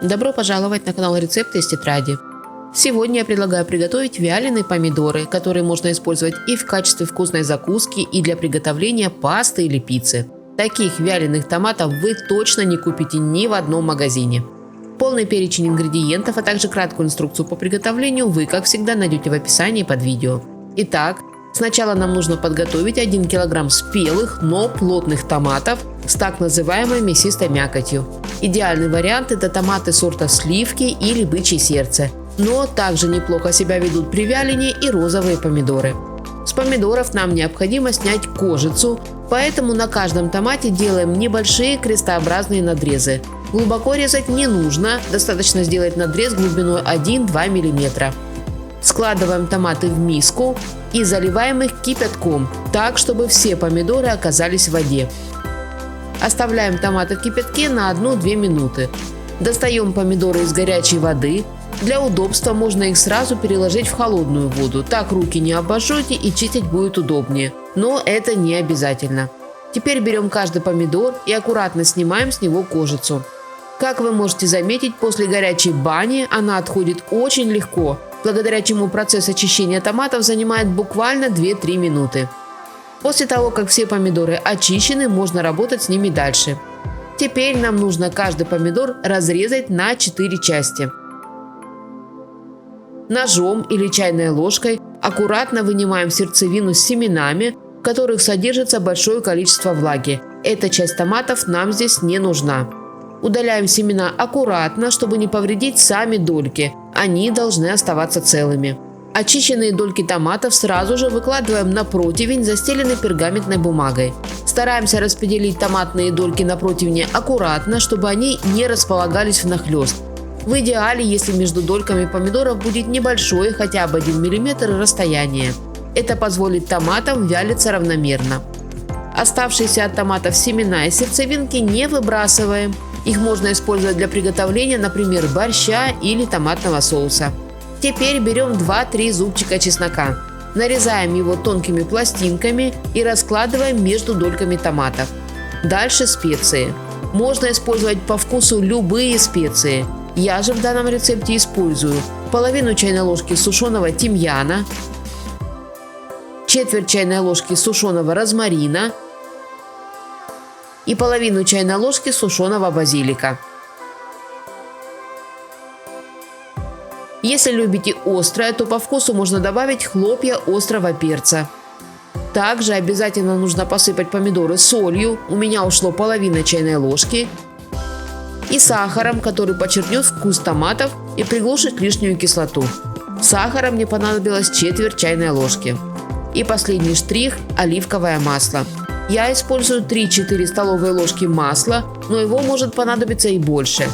Добро пожаловать на канал Рецепты из тетради. Сегодня я предлагаю приготовить вяленые помидоры, которые можно использовать и в качестве вкусной закуски, и для приготовления пасты или пиццы. Таких вяленых томатов вы точно не купите ни в одном магазине. Полный перечень ингредиентов, а также краткую инструкцию по приготовлению вы, как всегда, найдете в описании под видео. Итак, сначала нам нужно подготовить 1 кг спелых, но плотных томатов с так называемой мясистой мякотью. Идеальный вариант – это томаты сорта сливки или бычье сердце, но также неплохо себя ведут при вялении и розовые помидоры. С помидоров нам необходимо снять кожицу, поэтому на каждом томате делаем небольшие крестообразные надрезы. Глубоко резать не нужно, достаточно сделать надрез глубиной 1-2 мм. Складываем томаты в миску и заливаем их кипятком, так чтобы все помидоры оказались в воде. Оставляем томаты в кипятке на 1-2 минуты. Достаем помидоры из горячей воды. Для удобства можно их сразу переложить в холодную воду, так руки не обожжете и чистить будет удобнее. Но это не обязательно. Теперь берем каждый помидор и аккуратно снимаем с него кожицу. Как вы можете заметить, после горячей бани она отходит очень легко, благодаря чему процесс очищения томатов занимает буквально 2-3 минуты. После того, как все помидоры очищены, можно работать с ними дальше. Теперь нам нужно каждый помидор разрезать на 4 части. Ножом или чайной ложкой аккуратно вынимаем сердцевину с семенами, в которых содержится большое количество влаги. Эта часть томатов нам здесь не нужна. Удаляем семена аккуратно, чтобы не повредить сами дольки. Они должны оставаться целыми. Очищенные дольки томатов сразу же выкладываем на противень, застеленный пергаментной бумагой. Стараемся распределить томатные дольки на противне аккуратно, чтобы они не располагались внахлёст. В идеале, если между дольками помидоров будет небольшое, хотя бы 1 мм расстояние. Это позволит томатам вялиться равномерно. Оставшиеся от томатов семена и сердцевинки не выбрасываем. Их можно использовать для приготовления, например, борща или томатного соуса. Теперь берем 2-3 зубчика чеснока. Нарезаем его тонкими пластинками и раскладываем между дольками томатов. Дальше специи. Можно использовать по вкусу любые специи. Я же в данном рецепте использую половину чайной ложки сушеного тимьяна, четверть чайной ложки сушеного розмарина и половину чайной ложки сушеного базилика. Если любите острое, то по вкусу можно добавить хлопья острого перца. Также обязательно нужно посыпать помидоры солью, у меня ушло половина чайной ложки, и сахаром, который подчеркнет вкус томатов и приглушит лишнюю кислоту. Сахара мне понадобилось четверть чайной ложки. И последний штрих – оливковое масло. Я использую 3-4 столовые ложки масла, но его может понадобиться и больше.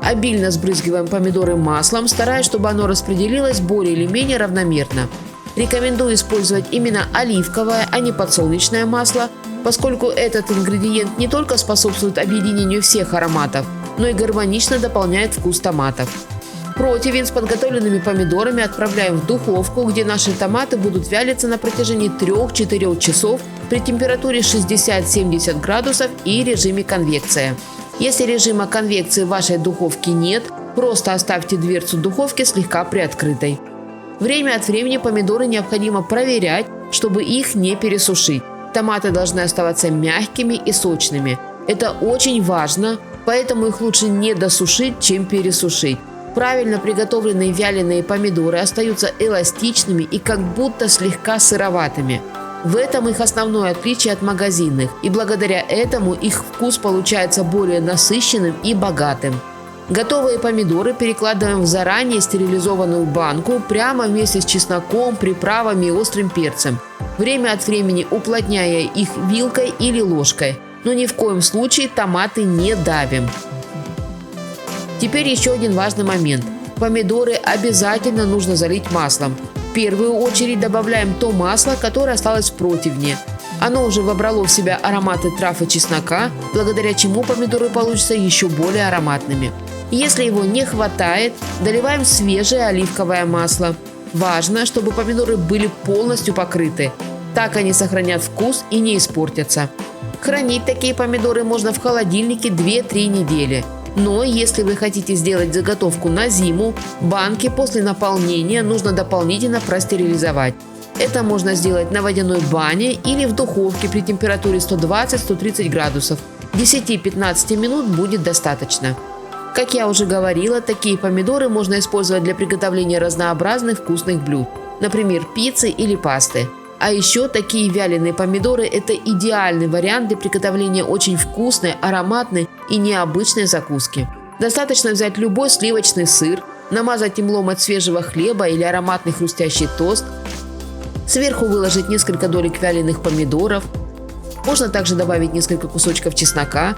Обильно сбрызгиваем помидоры маслом, стараясь, чтобы оно распределилось более или менее равномерно. Рекомендую использовать именно оливковое, а не подсолнечное масло, поскольку этот ингредиент не только способствует объединению всех ароматов, но и гармонично дополняет вкус томатов. Противень с подготовленными помидорами отправляем в духовку, где наши томаты будут вялиться на протяжении 3-4 часов при температуре 60-70 градусов и режиме конвекция. Если режима конвекции в вашей духовке нет, просто оставьте дверцу духовки слегка приоткрытой. Время от времени помидоры необходимо проверять, чтобы их не пересушить. Томаты должны оставаться мягкими и сочными. Это очень важно, поэтому их лучше не досушить, чем пересушить. Правильно приготовленные вяленые помидоры остаются эластичными и как будто слегка сыроватыми. В этом их основное отличие от магазинных, и благодаря этому их вкус получается более насыщенным и богатым. Готовые помидоры перекладываем в заранее стерилизованную банку прямо вместе с чесноком, приправами и острым перцем, время от времени уплотняя их вилкой или ложкой, но ни в коем случае томаты не давим. Теперь еще один важный момент. Помидоры обязательно нужно залить маслом. В первую очередь добавляем то масло, которое осталось в противне. Оно уже вобрало в себя ароматы трав и чеснока, благодаря чему помидоры получатся еще более ароматными. Если его не хватает, доливаем свежее оливковое масло. Важно, чтобы помидоры были полностью покрыты. Так они сохранят вкус и не испортятся. Хранить такие помидоры можно в холодильнике 2-3 недели. Но если вы хотите сделать заготовку на зиму, банки после наполнения нужно дополнительно простерилизовать. Это можно сделать на водяной бане или в духовке при температуре 120-130 градусов. 10-15 минут будет достаточно. Как я уже говорила, такие помидоры можно использовать для приготовления разнообразных вкусных блюд, например, пиццы или пасты. А еще такие вяленые помидоры – это идеальный вариант для приготовления очень вкусной, ароматной и необычной закуски. Достаточно взять любой сливочный сыр, намазать им ломоть свежего хлеба или ароматный хрустящий тост, сверху выложить несколько долек вяленых помидоров, можно также добавить несколько кусочков чеснока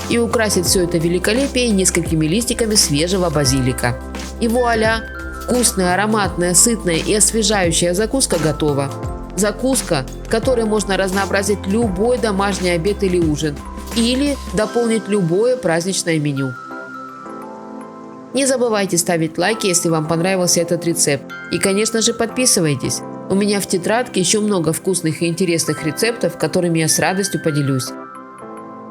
и украсить все это великолепие несколькими листиками свежего базилика. И вуаля! Вкусная, ароматная, сытная и освежающая закуска готова. Закуска, которой можно разнообразить любой домашний обед или ужин, или дополнить любое праздничное меню. Не забывайте ставить лайки, если вам понравился этот рецепт. И, конечно же, подписывайтесь. У меня в тетрадке еще много вкусных и интересных рецептов, которыми я с радостью поделюсь.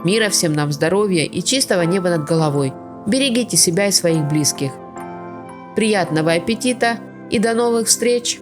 Мира всем нам, здоровья и чистого неба над головой. Берегите себя и своих близких. Приятного аппетита и до новых встреч!